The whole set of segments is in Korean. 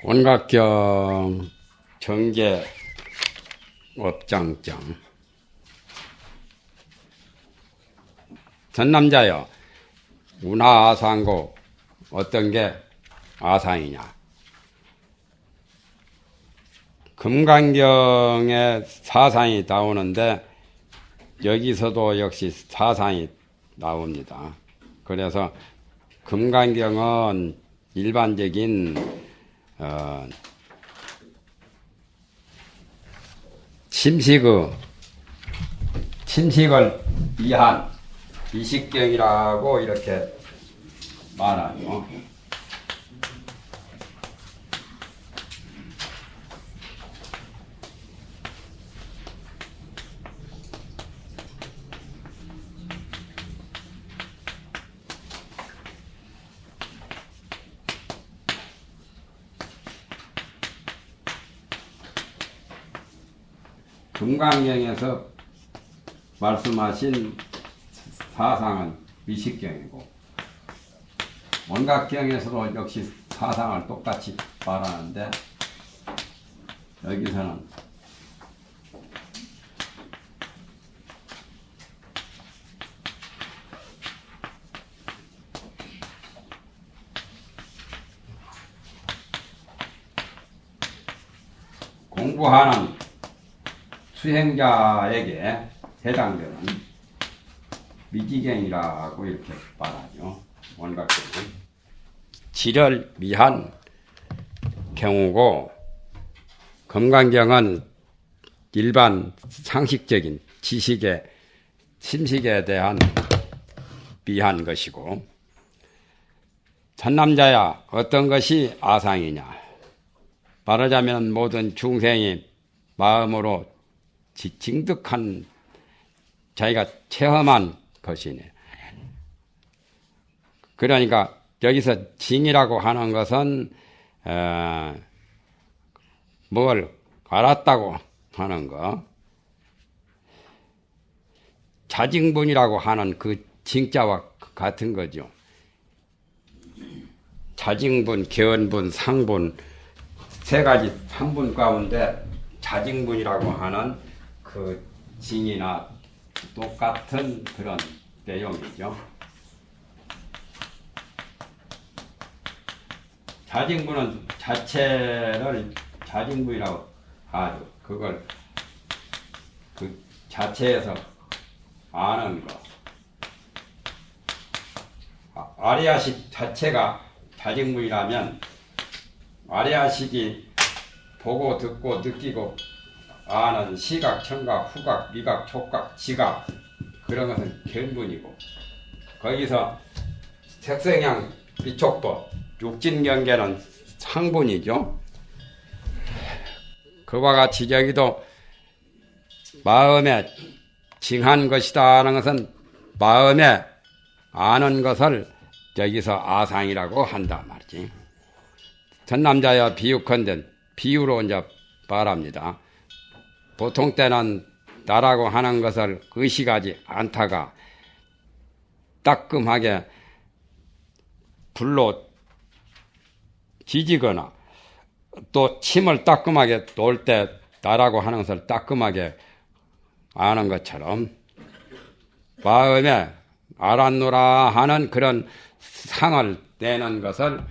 원각경 정계 업장장. 전남자여, 운하아상고 어떤 게 아상이냐? 금강경에 사상이 나오는데 여기서도 역시 사상이 나옵니다. 그래서 금강경은 일반적인 침식을 위한 이식경이라고 이렇게 말하죠. 금강경에서 말씀하신 사상은 위식경이고 원각경에서도 역시 사상을 똑같이 말하는데 여기서는 공부하는 수행자에게 해당되는 미지경이라고 이렇게 말하죠. 원각경은 지를 위한 경우고 금강경은 일반 상식적인 지식의 침식에 대한 위한 것이고 전남자야 어떤 것이 아상이냐? 말하자면 모든 중생이 마음으로 징득한 자기가 체험한 것이네. 그러니까 여기서 징이라고 하는 것은 뭘 알았다고 하는 거, 자징분이라고 하는 그 징자와 같은 거죠. 자징분, 개언분, 상분 세 가지 상분 가운데 자징분이라고 하는 그 징이나 똑같은 그런 내용이죠. 자징분은 자체를 자징분이라고 하죠. 그걸 그 자체에서 아는 거. 아리아식 자체가 자징분이라면 아리아식이 보고 듣고 느끼고 아는 시각, 청각, 후각, 미각, 촉각, 지각 그런 것은 견분이고 거기서 색성향, 비촉법, 육진경계는 상분이죠. 그와 같이 여기도 마음에 징한 것이다 하는 것은 마음에 아는 것을 여기서 아상이라고 한다 말이지. 전남자여 비유컨대 비유로 이제 말합니다. 보통 때는 나라고 하는 것을 의식하지 않다가 따끔하게 불로 지지거나 또 침을 따끔하게 놓을 때 나라고 하는 것을 따끔하게 아는 것처럼 마음에 알았노라 하는 그런 상을 내는 것을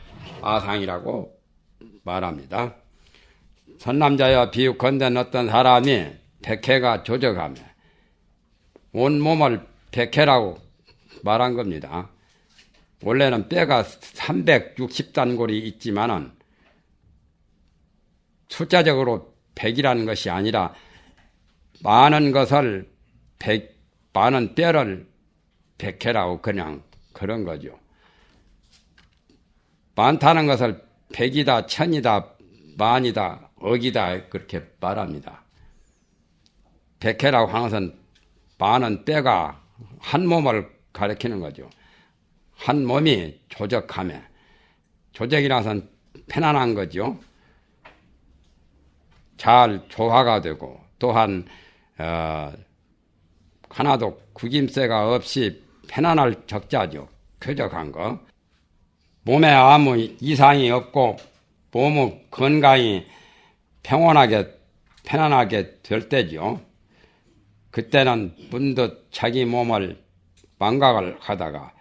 아상이라고 말합니다. 선남자여 비유컨대 어떤 사람이 백해가 조적하며 온몸을 백해라고 말한 겁니다. 원래는 뼈가 360단골이 있지만은 숫자적으로 100이라는 것이 아니라 많은 것을 많은 뼈를 백해라고 그냥 그런 거죠. 많다는 것을 100이다, 1000이다, 만이다, 억이다 그렇게 말합니다. 백해라고 하는 것은 많은 뼈가 한 몸을 가리키는 거죠. 한 몸이 조적하며 조적이라는 것은 편안한 거죠. 잘 조화가 되고 또한 하나도 구김새가 없이 편안할 적자죠. 쾌적한 거. 몸에 아무 이상이 없고 몸의 건강이 평온하게 편안하게 될 때죠. 그때는 문득 자기 몸을 망각을 하다가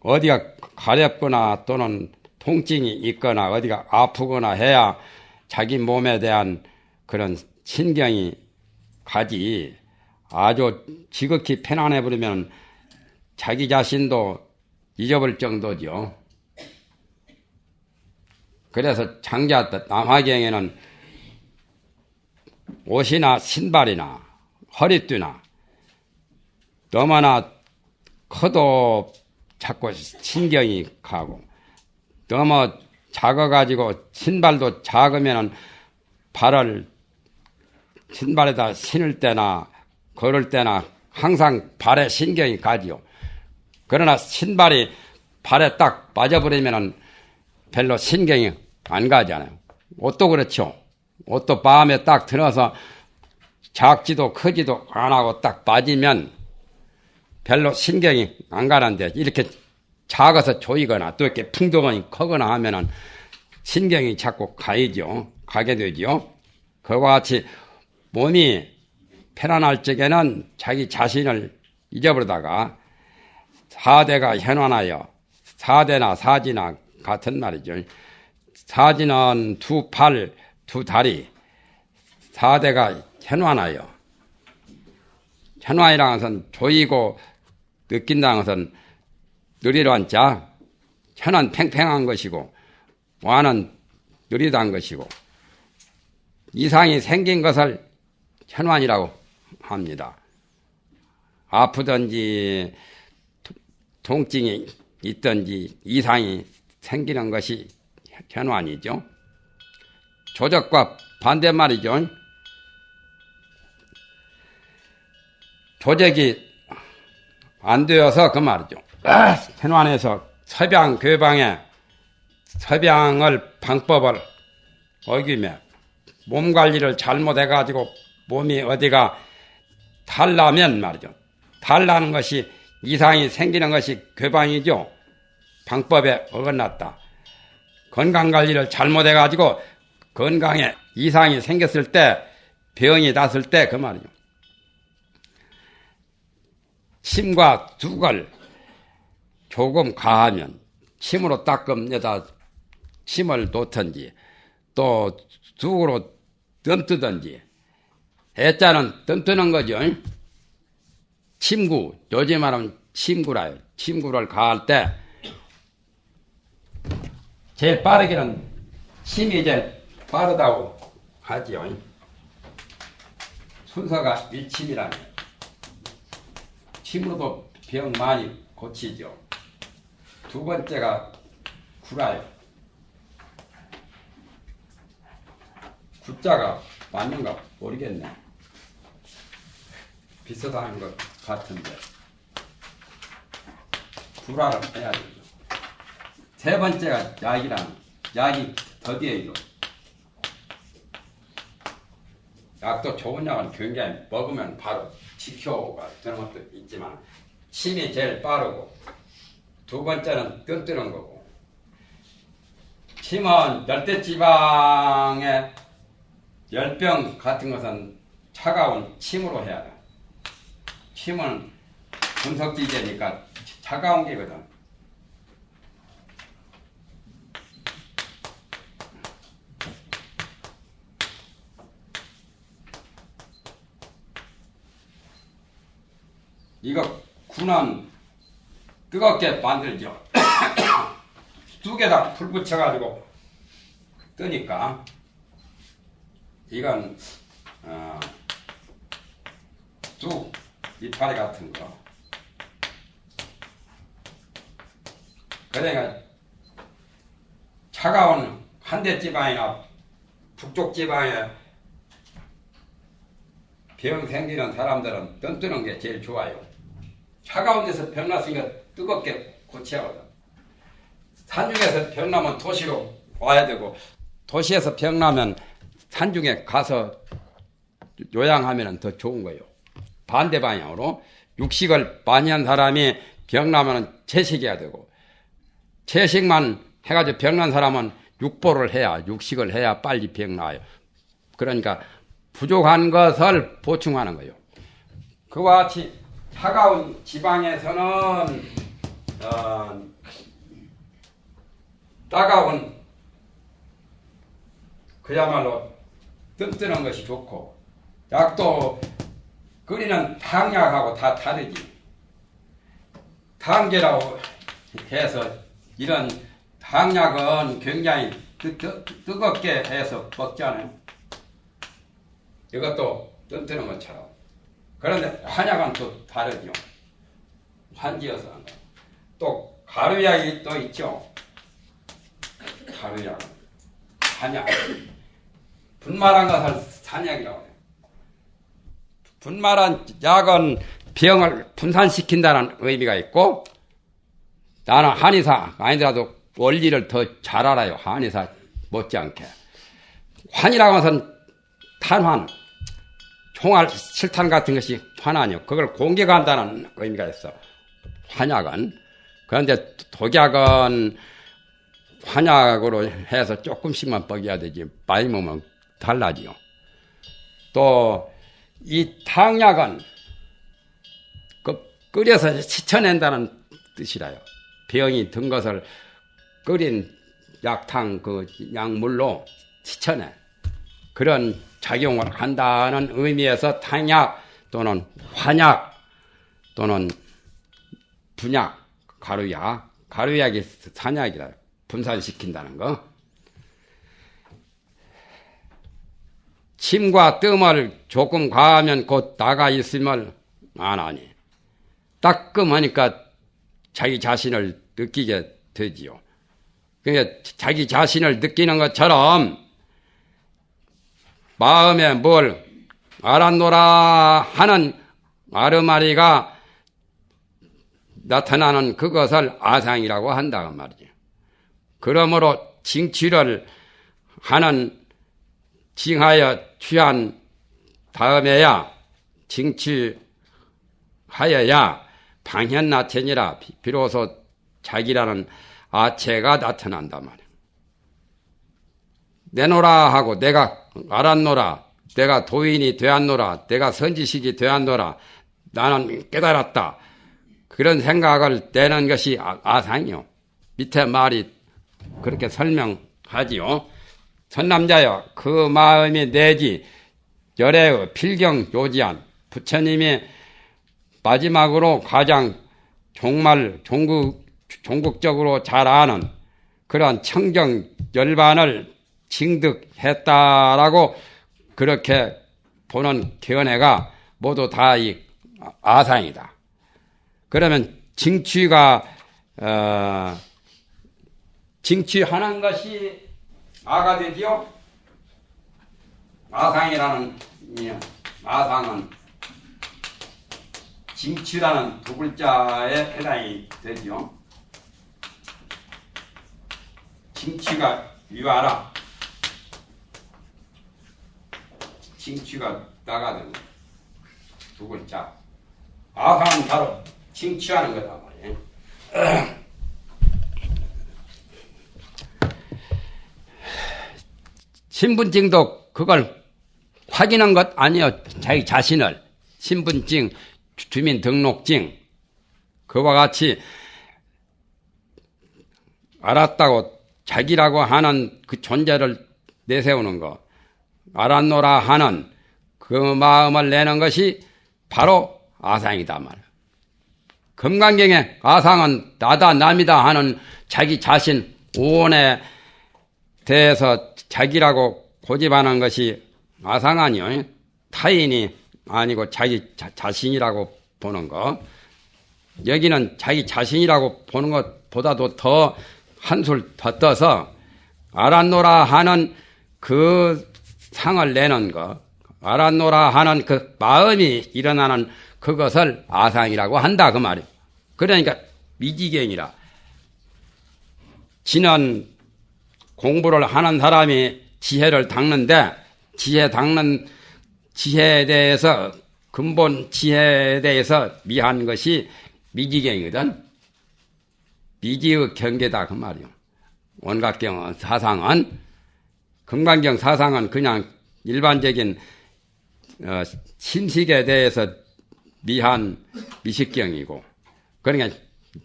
어디가 가렵거나 또는 통증이 있거나 어디가 아프거나 해야 자기 몸에 대한 그런 신경이 가지. 아주 지극히 편안해 버리면 자기 자신도 잊어버릴 정도죠. 그래서 장자 남화경에는 옷이나 신발이나 허리띠나 너무나 커도 자꾸 신경이 가고 너무 작아가지고 신발도 작으면 발을 신발에다 신을 때나 걸을 때나 항상 발에 신경이 가지요. 그러나 신발이 발에 딱 빠져버리면 별로 신경이 안 가잖아요. 옷도 그렇죠. 옷도 마음에 딱 들어서 작지도 크지도 안 하고 딱 빠지면 별로 신경이 안 가는데 이렇게 작아서 조이거나 또 이렇게 풍덩이 크거나 하면은 신경이 자꾸 가게 되죠. 그와 같이 몸이 편안할 적에는 자기 자신을 잊어버리다가 사대가 현환하여 사대나 사지나 같은 말이죠. 사지는 두 팔, 두 다리, 사대가 현환하여 현환이라는 것은 조이고 느낀다는 것은 느리러 한자 현은 팽팽한 것이고 완은 느리다는 것이고 이상이 생긴 것을 현환이라고 합니다. 아프든지 통증이 있든지 이상이 생기는 것이 현환이죠. 조적과 반대말이죠. 조적이 안 되어서 그 말이죠. 현환에서 서병 교방에 서병을 방법을 어기며 몸 관리를 잘못해가지고 몸이 어디가 탈나면 말이죠. 탈나는 것이 이상이 생기는 것이 교방이죠. 방법에 어긋났다. 건강관리를 잘못해가지고 건강에 이상이 생겼을 때 병이 났을 때 그 말이죠. 침과 죽을 조금 가하면 침으로 닦음에다 침을 놓든지 또 죽으로 뜸뜨든지 해자는 뜸뜨는 거죠. 침구, 요즘 말하면 침구라요. 침구를 가할 때 제일 빠르게는 침이 제일 빠르다고 하지요. 순서가 일침이라면 침으로도 병 많이 고치죠. 두 번째가 구라요. 구자가 맞는가 모르겠네. 비슷한 것 같은데 구라를 해야 되죠. 세 번째가 약이란 약이 더디어요. 약도 좋은 약은 굉장히 먹으면 바로 지켜가 되는 것도 있지만 침이 제일 빠르고 두 번째는 뜸뜨는 거고 침은 열대지방의 열병 같은 것은 차가운 침으로 해야 돼. 침은 분석지제니까 차가운 게거든. 이거 군은 뜨겁게 만들죠. 두 개다 불 붙여가지고 뜨니까 이건 쑥 이파리 같은 거. 그러니까 차가운 한대지방이나 북쪽 지방에 병 생기는 사람들은 뜸뜨는 게 제일 좋아요. 차가운 데서 병 났으니까 뜨겁게 고쳐야 하거든. 산중에서 병 나면 도시로 와야 되고 도시에서 병 나면 산중에 가서 요양하면 더 좋은 거예요. 반대 방향으로 육식을 많이 한 사람이 병 나면 채식해야 되고 채식만 해가지고 병 난 사람은 육보를 해야, 육식을 해야 빨리 병 나아요. 그러니까 부족한 것을 보충하는 거예요. 그와 같이 차가운 지방에서는 따가운 그야말로 뜸뜨는 것이 좋고, 약도 끓이는 탕약하고 다 다르지. 탕제라고 해서 이런 탕약은 굉장히 뜨겁게 해서 먹잖아요. 이것도 뜸뜨는 것처럼. 그런데 한약은 또 다르죠. 한지어서 한다. 또 가루약이 또 있죠. 가루약, 한약. 분말한 것을 산약이라고 해요. 분말한 약은 병을 분산시킨다는 의미가 있고, 나는 한의사 아니더라도 원리를 더 잘 알아요. 한의사 못지않게. 환이라고 해서는 탄환, 총알, 실탄 같은 것이 환아니요. 그걸 공격한다는 의미가 있어. 환약은. 그런데 독약은 환약으로 해서 조금씩만 먹여야 되지. 많이 먹으면 달라지요. 또 이 탕약은 끓여서 씻어낸다는 뜻이라요. 병이 든 것을 끓인 약탕 그 약물로 씻어내. 그런 작용을 한다는 의미에서 탕약 또는 환약 또는 분약, 가루약이 산약이라 분산시킨다는 거. 침과 뜸을 조금 과하면 곧 나가 있음을 안 하니. 따끔하니까 자기 자신을 느끼게 되지요. 그러니까 자기 자신을 느끼는 것처럼 마음에 뭘 알았노라 하는 아르마리가 나타나는 그것을 아상이라고 한다고 말이죠. 그러므로 징취를 하는 징하여 취한 다음에야 징취하여야 방현나태니라 비로소 자기라는 아체가 나타난단 말이에요. 내노라 하고 내가 알았노라, 내가 도인이 되었노라, 내가 선지식이 되었노라, 나는 깨달았다. 그런 생각을 내는 것이 아상이요. 밑에 말이 그렇게 설명하지요. 선남자여, 그 마음이 내지 열애의 필경 요지한 부처님이 마지막으로 가장 정말 종국적으로 잘 아는 그런 청정 열반을 징득했다라고 그렇게 보는 견해가 모두 다 이 아상이다. 그러면 징취하는 것이 아가 되지요. 아상이라는 아상은 징취라는 두 글자에 해당이 되지요. 징취가 위하라. 징취가 나가는 두 글자. 아상은 바로 징취하는 거다 말이에요. 신분증도 그걸 확인한 것 아니에요. 자기 자신을. 신분증, 주민등록증, 그와 같이 알았다고 자기라고 하는 그 존재를 내세우는 거, 알았노라 하는 그 마음을 내는 것이 바로 아상이다 말이에요. 금강경에 아상은 나다 남이다 하는 자기 자신 오온에 대해서 자기라고 고집하는 것이 아상 아니요. 타인이 아니고 자기 자신이라고 보는 거. 여기는 자기 자신이라고 보는 것보다도 더 한술 더 떠서 알았노라 하는 그 상을 내는 거, 알았노라 하는 그 마음이 일어나는 그것을 아상이라고 한다 그 말이에요. 그러니까 미지경이라. 지는 공부를 하는 사람이 지혜를 닦는데 지혜에 대해서 근본 지혜에 대해서 미한 것이 미지경이거든. 미지의 경계다 그 말이요. 원각경 사상은. 금강경 사상은 그냥 일반적인 심식에 대해서 미한 미식경이고, 그러니까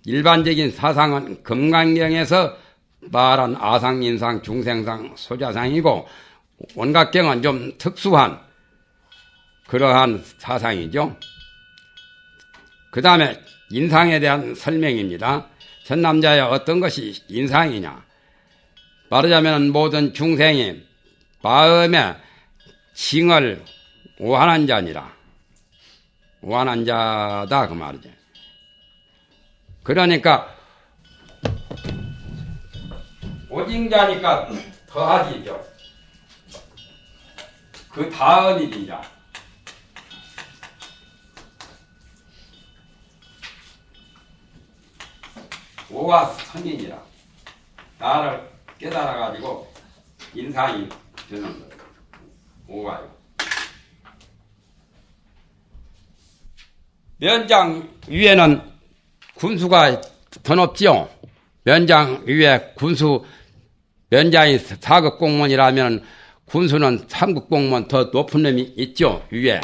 일반적인 사상은 금강경에서 말한 아상, 인상, 중생상, 소자상이고, 원각경은 좀 특수한 그러한 사상이죠. 그 다음에 인상에 대한 설명입니다. 전남자의 어떤 것이 인상이냐. 말하자면 모든 중생이 마음에 징을 오한한 자니라. 오한한 자다 그 말이죠. 그러니까 오징자니까 더하지죠. 그 다음이니라. 오와 선이니라. 나를 깨달아가지고 인상이 되는 거예요. 오가요. 면장 위에는 군수가 더 높지요. 면장 위에 군수, 면장이 4급 공무원이라면 군수는 3급 공무원 더 높은 놈이 있죠, 위에.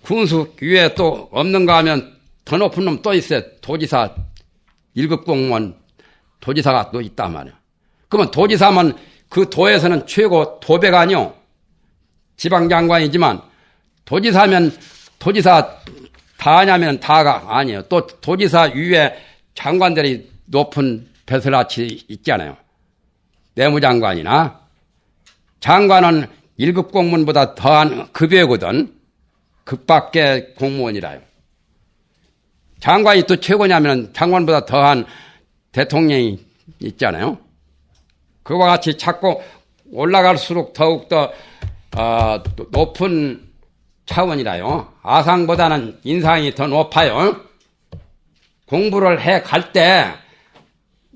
군수 위에 또 없는가 하면 더 높은 놈 또 있어요. 도지사 1급 공무원, 도지사가 또 있단 말이에요. 그러면 도지사면 그 도에서는 최고 도배가 아니요. 지방장관이지만 도지사면 도지사 다 하냐면 다가 아니에요. 또 도지사 위에 장관들이 높은 벼슬아치 있잖아요. 내무장관이나. 장관은 1급 공무원보다 더한 급여거든. 급밖에 공무원이라요. 장관이 또 최고냐면 장관보다 더한 대통령이 있잖아요. 그와 같이 자꾸 올라갈수록 더욱더 높은 차원이라요. 아상보다는 인상이 더 높아요. 공부를 해 갈 때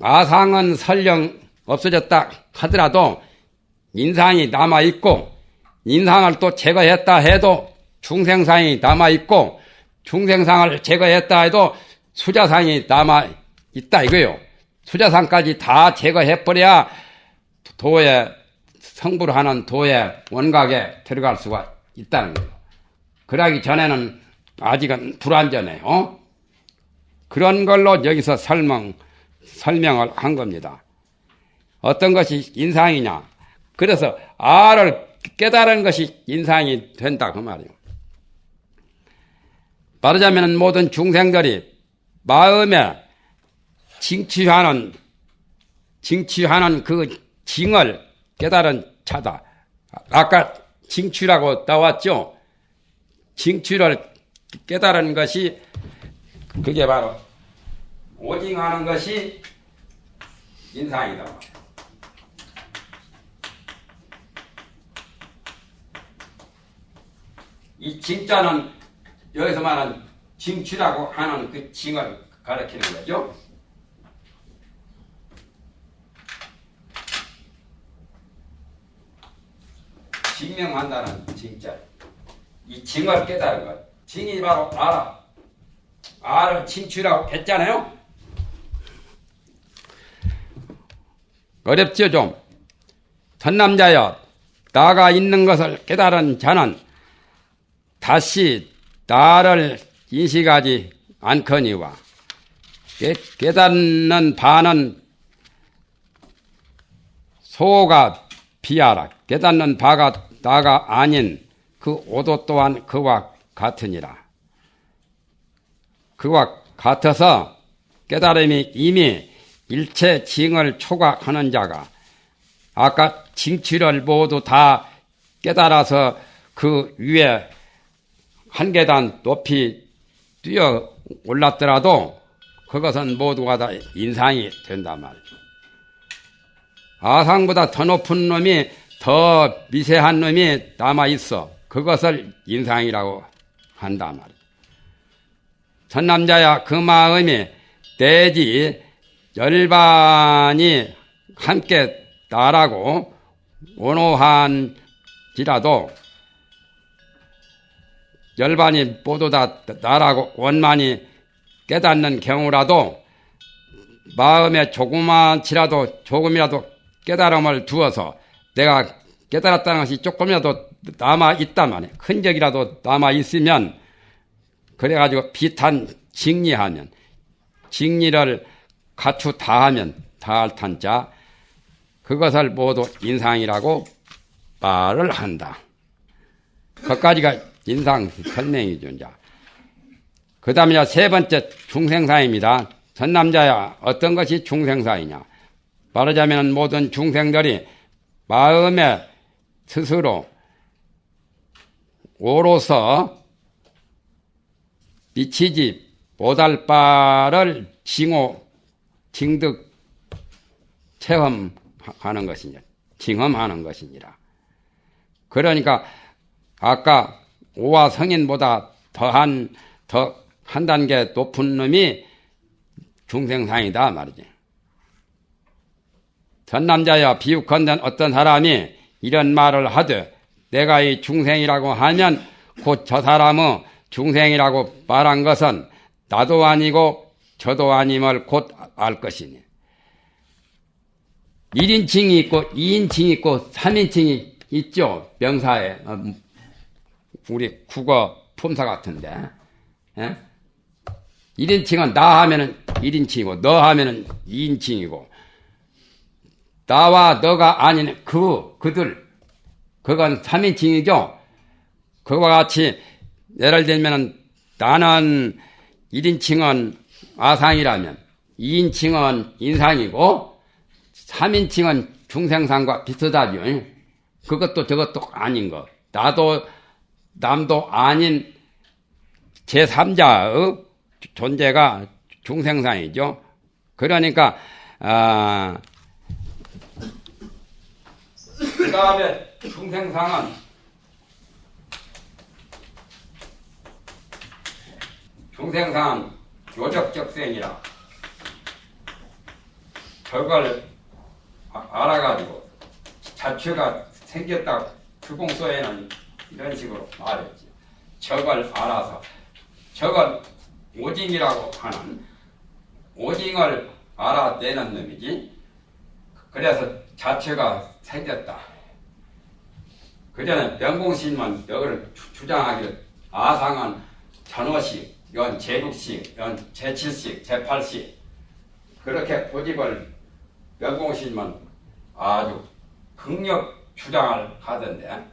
아상은 설령 없어졌다 하더라도 인상이 남아있고, 인상을 또 제거했다 해도 중생상이 남아있고, 중생상을 제거했다 해도 수자상이 남아있다 이거요. 수자상까지 다 제거해버려야 도에, 성불을 하는 도에 원각에 들어갈 수가 있다는 거예요. 그러기 전에는 아직은 불완전해요. 그런 걸로 여기서 설명을 한 겁니다. 어떤 것이 인상이냐. 그래서 아를 깨달은 것이 인상이 된다 그 말이에요. 말하자면 모든 중생들이 마음에 징취하는 그 징을 깨달은 자다. 아까 징취라고 나왔죠. 징취를 깨달은 것이 그게 바로 오징하는 것이 인상이다. 이 징자는 여기서 말하는 징취라고 하는 그 징을 가리키는 거죠. 증명한다는 징자. 이 징을 깨달은 것. 징이 바로 알아. 알을 징취라고 했잖아요. 어렵죠 좀. 전남자여, 나가 있는 것을 깨달은 자는 다시 나를 인식하지 않거니와, 깨닫는 바는 소가 비하라. 깨닫는 바가 나가 아닌 그 오도 또한 그와 같으니라. 그와 같아서 깨달음이 이미 일체 징을 초과하는 자가 아까 징취를 모두 다 깨달아서 그 위에 한 계단 높이 뛰어 올랐더라도 그것은 모두가 다 인상이 된단 말이죠. 아상보다 더 높은 놈이, 더 미세한 놈이 남아있어. 그것을 인상이라고 한단 말이죠. 전남자야, 그 마음이 내지 열반이 함께 나라고 원호한지라도, 열반이 모두 다 나라고 원만히 깨닫는 경우라도 마음에 조금이라도 깨달음을 두어서 내가 깨달았다는 것이 조금이라도 남아있단 말이에요. 흔적이라도 남아있으면 그래가지고 비탄 직리하면 직리를 갖추 다하면 다할 탄자 그것을 모두 인상이라고 말을 한다. 그까지가 인상 설명이죠. 그 다음에 세 번째 중생사입니다. 전남자야 어떤 것이 중생사이냐. 말하자면 모든 중생들이 마음에 스스로 오로서 미치지 못할 바를 징득 체험하는 것이냐. 징험하는 것이니라. 그러니까 아까 오와 성인보다 더 한 단계 높은 놈이 중생상이다 말이지. 전남자여 비유컨대 어떤 사람이 이런 말을 하되 내가 이 중생이라고 하면 곧 저 사람의 중생이라고 말한 것은 나도 아니고 저도 아님을 곧 알 것이니 1인칭이 있고 2인칭이 있고 3인칭이 있죠. 명사에 우리 국어 품사 같은데 1인칭은 나 하면은 1인칭이고 너 하면은 2인칭이고 나와 너가 아닌 그들 그건 3인칭이죠. 그와 같이 예를 들면 나는 1인칭은 아상이라면 2인칭은 인상이고 3인칭은 중생상과 비슷하죠. 그것도 저것도 아닌 거. 나도 남도 아닌 제3자의 존재가 중생상이죠. 그러니까 그 다음에 중생상은 요적적생이라 저걸 알아가지고 자취가 생겼다 규공서에는 이런 식으로 말했지. 저걸 알아서 저건 오징이라고 하는 오징을 알아내는 놈이지. 그래서 자체가 생겼다. 그전에 명공신만 여기를 주장하기를 아상은 전호식, 이건 제6식, 이건 제7식, 제8식 그렇게 고집을 명공신만 아주 극력 주장을 하던데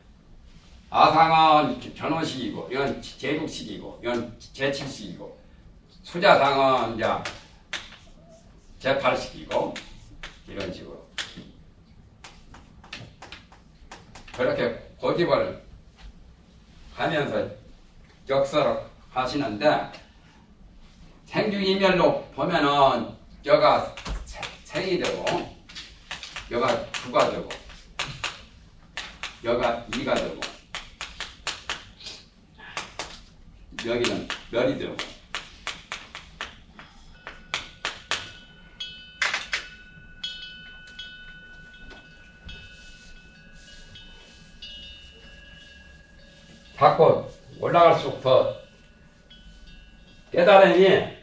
아상은 전호식이고 이건 제6식이고 이건 제7식이고 수자상은 이제 제8식이고 이런 식으로 그렇게 고집을 하면서 역설을 하시는데 생중이멸로 보면은 여가 생이 되고 여가 주가 되고 여가 이가 되고 여기는 멸이 되고 자꾸 올라갈수록 더 깨달음이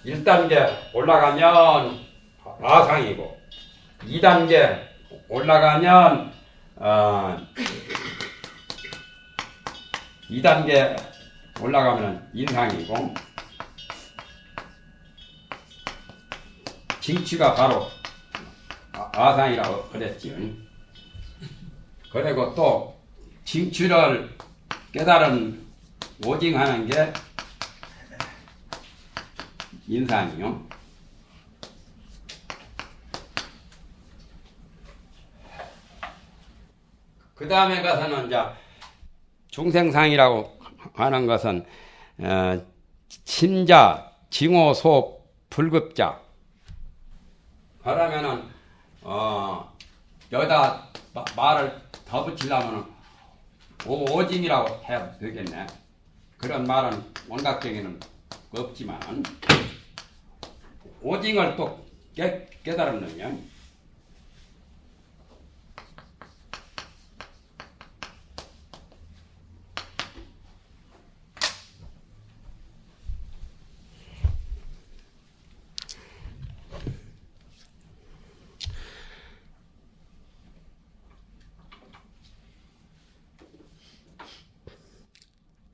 1단계 올라가면 아상이고 2단계 올라가면 2단계 올라가면 인상이고 징취가 바로 아상이라고 그랬지요. 그리고 또 징취를 깨달은 오징하는 게 인상이요. 그 다음에 가서는 이제 중생상이라고 하는 것은 친자, 징호, 불급자. 그러면은 여기다 말을 더 붙이려면은 오징이라고 해야 되겠네. 그런 말은 원각적에는 없지만 오징을 또 깨달으면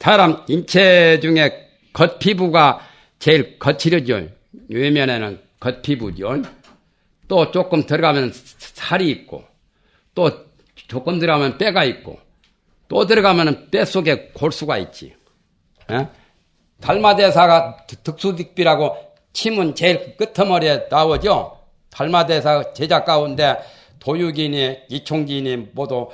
사람 인체 중에 겉피부가 제일 거칠어져. 외면에는 겉피부죠. 또 조금 들어가면 살이 있고, 또 조금 들어가면 뼈가 있고, 또 들어가면 뼈 속에 골수가 있지. 에? 달마대사가 득수득비라고 침은 제일 끄트머리에 나오죠. 달마대사 제자 가운데 도육이니 이총기니 모두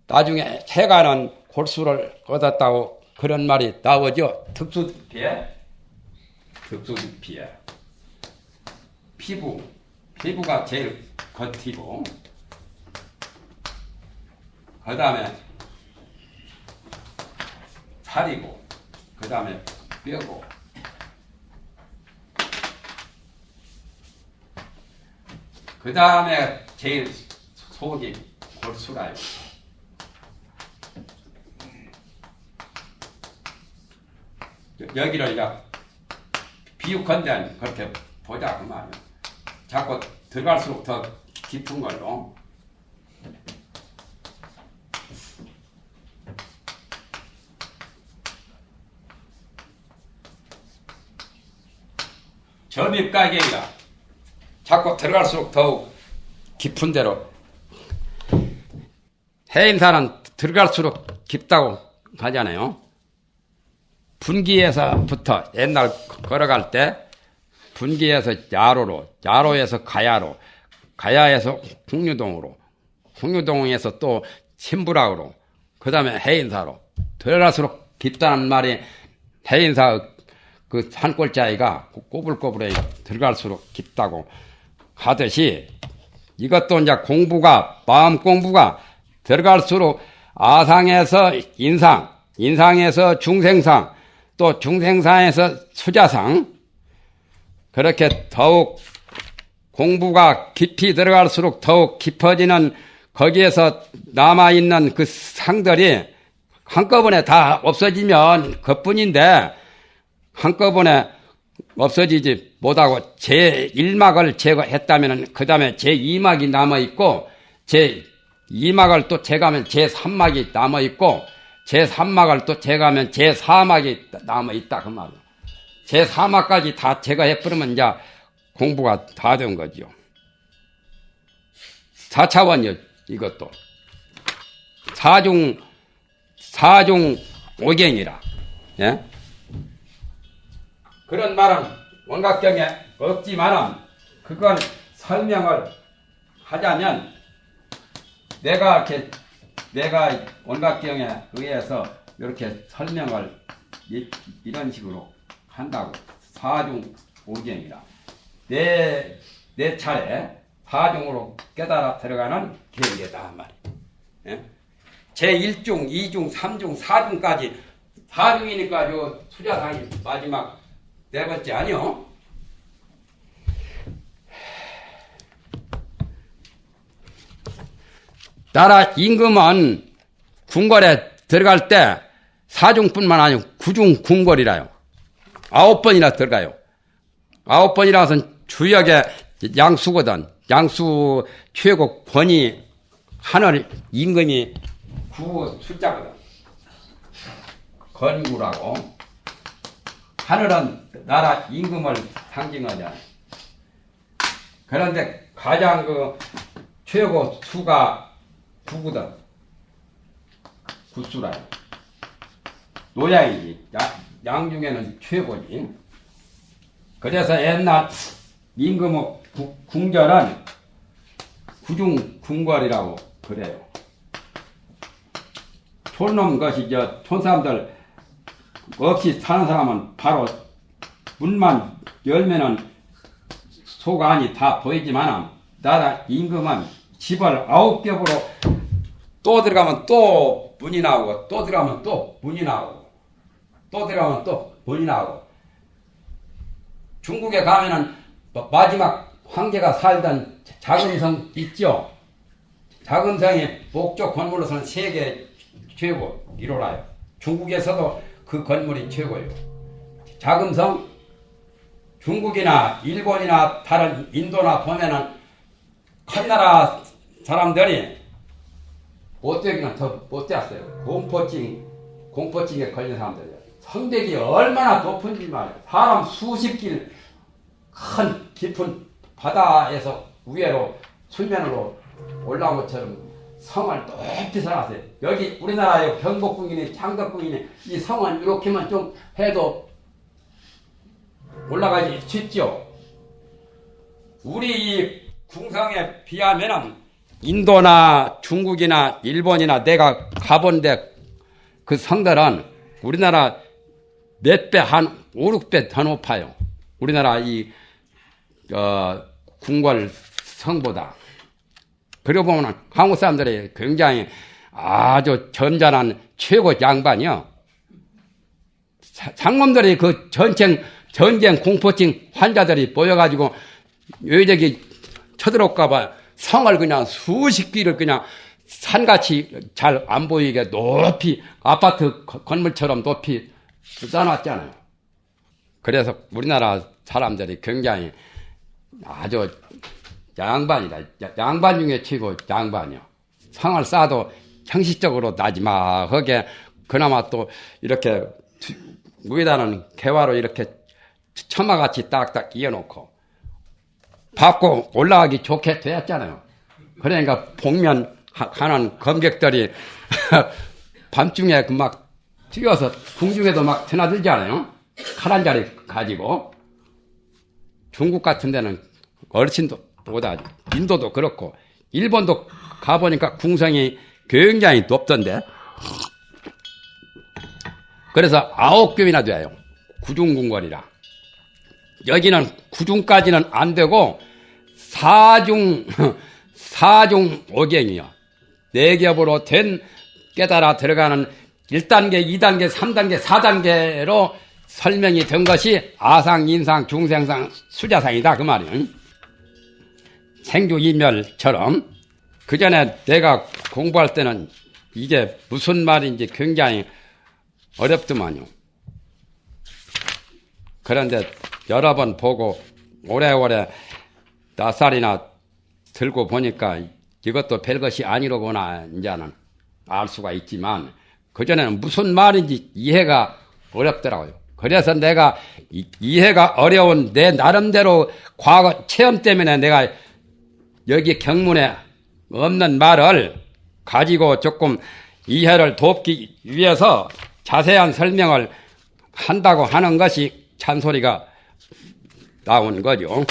나중에 해가는 골수를 얻었다고 그런 말이 나오죠. 득수득비에 피부가 제일 겉이고, 그 다음에 살이고, 그 다음에 뼈고, 그 다음에 제일 속이 골수라요. 여기를 이제 비육한데 그렇게 보자 그 말이야. 자꾸 들어갈수록 더 깊은 걸로. 점입가격이라 자꾸 들어갈수록 더욱 깊은 데로. 해인사는 들어갈수록 깊다고 하잖아요. 분기에서부터 옛날 걸어갈 때 분기에서 야로로, 야로에서 가야로, 가야에서 홍류동으로, 홍류동에서 또 신부락으로, 그 다음에 해인사로 들어갈수록 깊다는 말이 해인사 그 산골짜기가 꼬불꼬불해 들어갈수록 깊다고 하듯이 이것도 이제 공부가, 마음 공부가 들어갈수록 아상에서 인상, 인상에서 중생상, 또 중생상에서 수자상, 그렇게 더욱 공부가 깊이 들어갈수록 더욱 깊어지는 거기에서 남아있는 그 상들이 한꺼번에 다 없어지면 그뿐인데 한꺼번에 없어지지 못하고 제1막을 제거했다면 그 다음에 제2막이 남아있고 제2막을 또 제거하면 제3막이 남아있고 제3막을 또 제거하면 제4막이 남아있다 그 말이에요. 제4막까지 다 제거해버리면 이제 공부가 다 된 거죠. 4차원이요 이것도. 사중 오경이라. 예? 그런 말은 원각경에 없지만은 그건 설명을 하자면 내가 원각경에 의해서 이렇게 설명을 이런 식으로 한다고. 사중 오경이라. 내 차례 사중으로 깨달아 들어가는 경계다 말이에요. 예? 제1중, 2중, 3중, 4중까지 4중이니까 요 수자상이 마지막 네 번째 아니요? 나라 임금은 궁궐에 들어갈 때 4중뿐만 아니고 9중 궁궐이라요. 9번이나 들어가요. 9번이라서는 주역의 양수거든. 양수 최고 권위 하늘 임금이 구 숫자거든. 건구라고. 하늘은 나라 임금을 상징하잖아. 그런데 가장 그 최고 수가 구거든. 구수라. 노양이지. 양 중에는 최고지. 그래서 옛날 임금의 궁전은 구중 궁궐이라고 그래요. 촌놈 것이 촌사람들 없이 사는 사람은 바로 문만 열면은 속 안이 다 보이지만 나라 임금은 집을 9겹으로 또 들어가면 또 문이 나오고 또 들어가면 또 문이 나오고 또 들어가면 또 문이 나오고. 중국에 가면은 마지막 황제가 살던 자금성 있죠. 자금성이 목조 건물로서는 세계 최고 1호라요. 중국에서도 그 건물이 최고예요. 자금성, 중국이나 일본이나 다른 인도나 보면은 큰 나라 사람들이 못되기는 더 못되었어요. 공포증에 걸린 사람들이에요. 성벽이 얼마나 높은지 말이야. 사람 수십 길 큰 깊은 바다에서 위로 수면으로 올라온 것처럼 성을 높이 쌓았어요. 여기 우리나라의 경복궁이니 창덕궁이니 이 성은 이렇게만 좀 해도 올라가기 쉽죠. 우리 이 궁성에 비하면은 인도나 중국이나 일본이나 내가 가본데 그 성들은 우리나라 몇 배, 한 5, 6배 더 높아요. 우리나라 이 궁궐 성보다. 그리고 보면 한국 사람들이 굉장히 아주 점잖은 최고 양반이요. 상놈들이 그 전쟁 공포증 환자들이 모여가지고 여기저기 쳐들어올까봐 성을 그냥 수십 길을 그냥 산같이 잘 안 보이게 높이 아파트 건물처럼 높이 쌓아놨잖아요. 그래서 우리나라 사람들이 굉장히 아주 양반이다. 양반 중에 최고 양반이요. 성을 쌓아도 형식적으로 나지막하게 그나마 또 이렇게 위에다는 개화로 이렇게 처마같이 딱딱 이어놓고 밟고 올라가기 좋게 되었잖아요. 그러니까 복면 하는 검객들이 밤중에 그 막 뛰어서 궁중에도 막 드나들잖아요. 칼 한 자리 가지고. 중국 같은 데는 어르신도보다 인도도 그렇고 일본도 가보니까 궁성이 굉장히 높던데. 그래서 9교이나 돼요. 구중궁궐이라. 여기는 구중까지는 안 되고 사중 5경이요. 4겹으로 된 깨달아 들어가는 1단계, 2단계, 3단계, 4단계로 설명이 된 것이 아상, 인상, 중생상, 수자상이다 그 말이에요. 생주이멸처럼. 그 전에 내가 공부할 때는 이게 무슨 말인지 굉장히 어렵더만요. 그런데 여러 번 보고 오래오래 낯살이나 들고 보니까 이것도 별것이 아니로구나 이제는 알 수가 있지만 그전에는 무슨 말인지 이해가 어렵더라고요. 그래서 내가 이해가 어려운 내 나름대로 과거 체험 때문에 내가 여기 경문에 없는 말을 가지고 조금 이해를 돕기 위해서 자세한 설명을 한다고 하는 것이 찬소리가 나온 거죠.